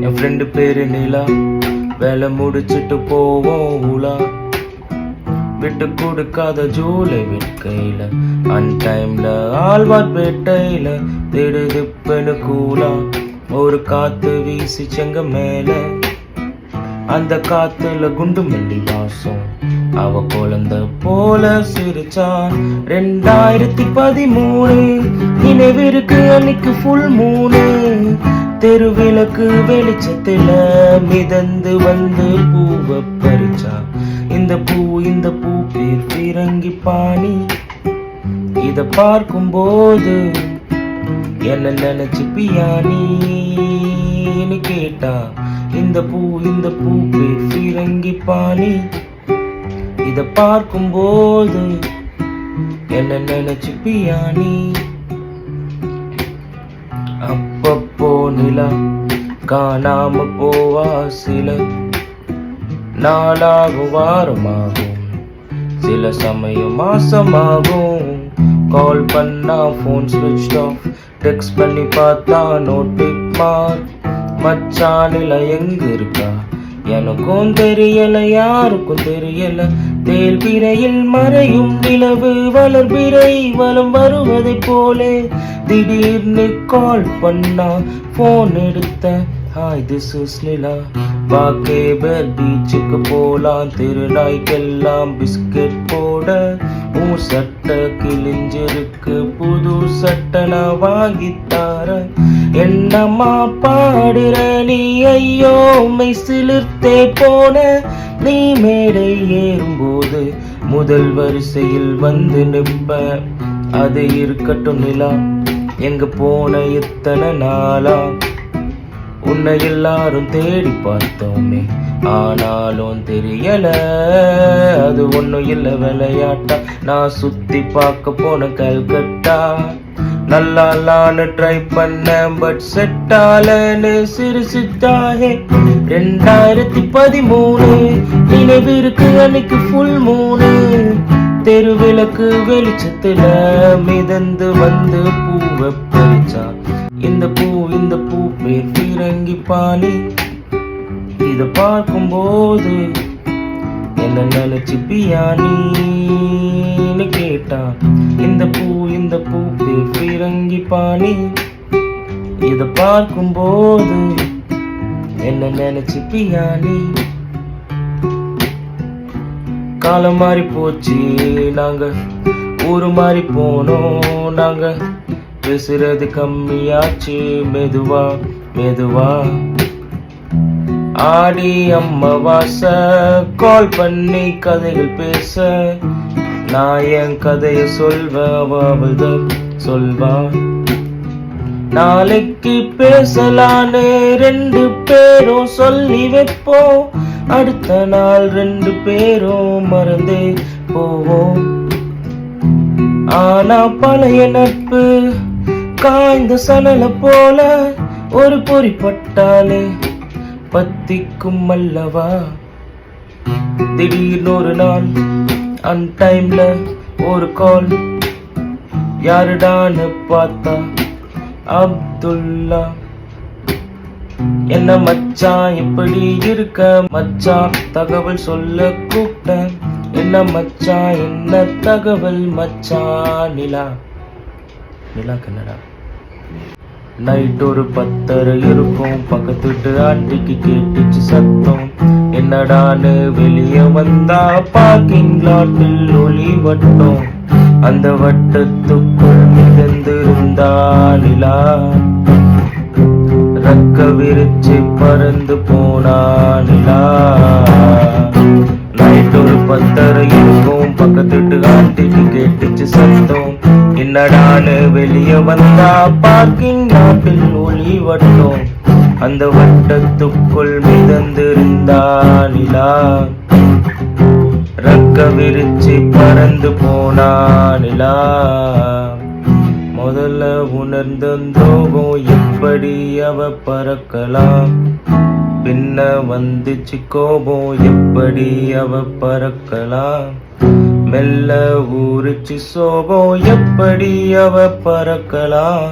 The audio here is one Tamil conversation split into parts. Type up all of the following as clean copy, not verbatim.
என் ஃப்ரெண்டு பேரு நிலா. வேலை முடிச்சிட்டு போவோம் உலா. விட்டு கொடுக்காத ஜூலை வெட்கையில, அன்டைம்ல ஆழ்வார் பேட்டையில திடுது பெண்ணு கூலா. ஒரு காத்து வீசி செங்க மேல, அந்த காத்துல குண்டு மல்லி வாசம். அவ குழந்தை போல சிரிச்சா. 2013 நினைவிருக்கு அன்னைக்கு ஃபுல் மூணு. தெருவிளக்கு வெளிச்சத்துல மிதந்து வந்து பூவை பறிச்சா. இந்த பூ பேர் பிறங்கி பாணி. இத பார்க்கும்போது என்ன நினைச்சு பியானின்னு கேட்டா. இந்த பூ பேர் பிறங்கி பாணி. இத பார்க்கும்போது என்ன நினைச்சு பியானி. அப்பப்போ நிலா காணாம போவா. சில நாளாகும் வாரமாகும், சில சமயம் மாசமாகும். கால் பண்ணா போன் ஸ்விட்ச் ஆஃப், டெக்ஸ்ட் பண்ணி பார்த்தா நோட்டிக் மார்க். மச்சான் நிலா எங்க இருக்கா எனக்கும் தெரியல, யாருக்கும் தெரியல. தேல் பிறையில் மறையும் நிலவு வளர்பிறை வலம் வருவதை போலே. திடீர்னு கால் பண்ணா போன் எடுத்த. ஹாய் திஸ் இஸ் நிலா. வாக்கேபர் பீச்சுக்கு போலாம், திருநாய்க்கெல்லாம் பிஸ்கெட் போட. ஊர் சட்டை கிழிஞ்சிருக்கு, புது சட்டை நான் வாங்கித்தார. என்னம்மா பாடுற நீ, ஐயோ மெய் சிலிர்த்தே போன. நீ மேடை ஏறும்போது முதல் வரிசையில் வந்து நிற்ப. அது இருக்கட்டும் நிலா, எங்க போன இத்தனை நாளா. உன்னை எல்லாரும் தேடி பார்த்தோமே, ஆனாலும் தெரியல. அது ஒன்னும் இல்ல விளையாட்டா. நான் சுத்தி பார்க்க போன கல்கட்டா. நல்லாலான்னு ட்ரை பண்ண, பட் செட்டாலன்னு சிரிச்சுட்டாயே. 2013 நினைவிருக்கு அன்னைக்கு ஃபுல் மூணு. தெருவிளக்கு வெளிச்சத்துல மிதந்து வந்து பூவை பறிச்சா. இந்த பூ பேர் பிறங்கி பாணி. இத பார்க்கும்போது என்ன நினைச்சு பியானின்னு கேட்டா. இந்த பூ பேர் பிறங்கி பாணி. இத பார்க்கும்போது என்ன நினைச்சு பியானி. காலம் மாறி போச்சு, நாங்க ஊரு மாறி போனோம். நாங்க பேசுறது கம்மியாச்சு, மெதுவா மெதுவா. ஆடி அம்மாவாச கால் பண்ணி கதைகள் பேச. நான் என் கதைய சொல்வ சொல்வா. நாளைக்கு பேசலான்னு 2 பேரும் சொல்லி வைப்போம். அடுத்த நாள் 2 பேரும் மறந்தே போவோம். ஆனா பழைய நட்பு காய்ந்த சணல போல. ஒரு பொறி பட்டாலே பத்திக்கும் அல்லவா. திடீர்னு ஒரு நாள் அன்டைம்ல ஒரு கால். யாருடான்னு பார்த்தா அப்துல்லா. என்ன மச்சான் எப்படி இருக்க மச்சான், தகவல் சொல்ல கூப்பிட்டேன். என்ன மச்சான் என்ன தகவல் மச்சான். நிலா கன்னடா. நைட் ஒரு 10:30 இருக்கும், பக்கத்து வீட்டு ஆண்டிக்கு கேட்டுச்சு சத்தம். என்னடான்னு வெளியே வந்தா பார்க்கிங் லாட்டில் ஒளி வட்டம். அந்த வட்டத்துக்குள் மிதந்திருந்தா நிலா. ரக்க விரிச்சு பறந்து போனா நிலா. நைட் ஒரு 10:30 இருக்கும், பக்கத்துட்டு ஆண்டிக்கு கேட்டுச்சு சத்தம். என்னடான்னு வெளியே வந்தா பார்க்கிங் லாட்டில் ஒளி வட்டம். அந்த வட்டத்துக்குள் மிதந்திருந்தா நிலா. ரக்க விரிச்சு பறந்து போனா நிலா. முதல்ல உணர்ந்த துரோகம் எப்படி அவ பறக்கலாம். பின்ன வந்துச்சு கோபம் எப்படி அவ பறக்கலாம். மெல்ல ஊறிச்சு சோகம் எப்படி அவ பறக்கலாம்.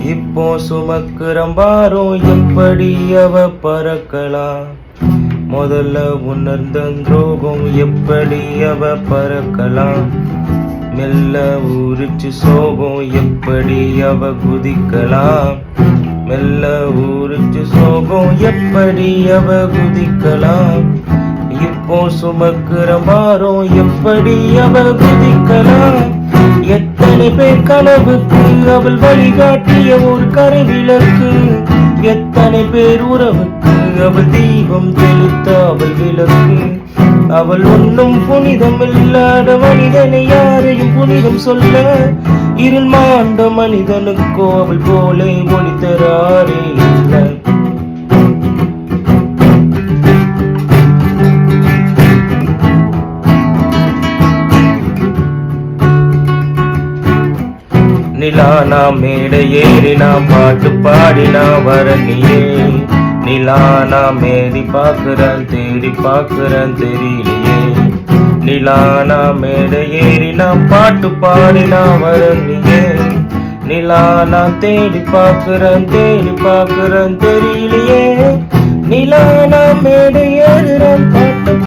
இப்போ சுமக்குறம் பாரம் எப்படி அவ பறக்கலாம். முதல்ல உணர்ந்த துரோகம் எப்படி அவ பறக்கலாம். மெல்ல ஊறிச்சு சோகம் எப்படி அவ குதிக்கலாம். மெல்ல ஊறிச்சு சோகம் எப்படி அவ குதிக்கலாம். இப்போ சுமக்குற பாரம் எப்படி அவ குதிக்கலாம். எத்தனை பேர் கனவுக்கு அவள் வழிகாட்டிய ஒரு கரை விளக்கு. எத்தனை பேர் உறவுக்கு அவள் தீபம் தெளித்த அவள் விளக்கு. அவள் ஒன்னும் புனிதம் இல்லாத மனிதனை யாரையும் புனிதம் சொல்ல. இருள் மாண்ட மனிதனுக்கோ அவள் போல ஒளி தராரே இல்லை. நிலானா மேடை ஏறினா பாட்டு பாடினா வரணியே. நிலானா மேடி பாக்குறேன் தேடி பாக்குறேன் தெரியலையே. நிலானா மேடை ஏறினா பாட்டு பாடினா வரணியே. நிலானா தேடி பாக்குறேன் தெரியலையே. நிலானா மேடை